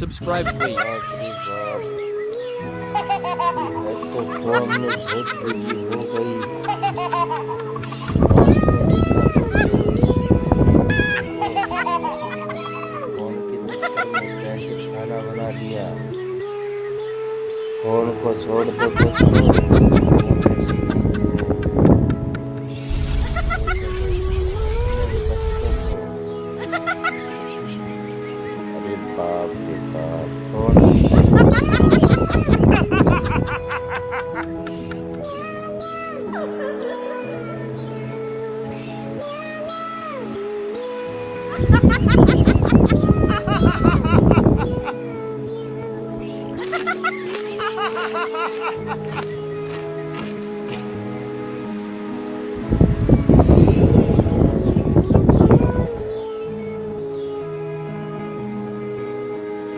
Subscribe please. बाप रे बाप, ये तो फोन में बहुत बिजी हो गई। रात में देखा तो फोन के चक्कर में कैसे खाना बना लिया। फोन को छोड़ दो दोस्तों, फोन में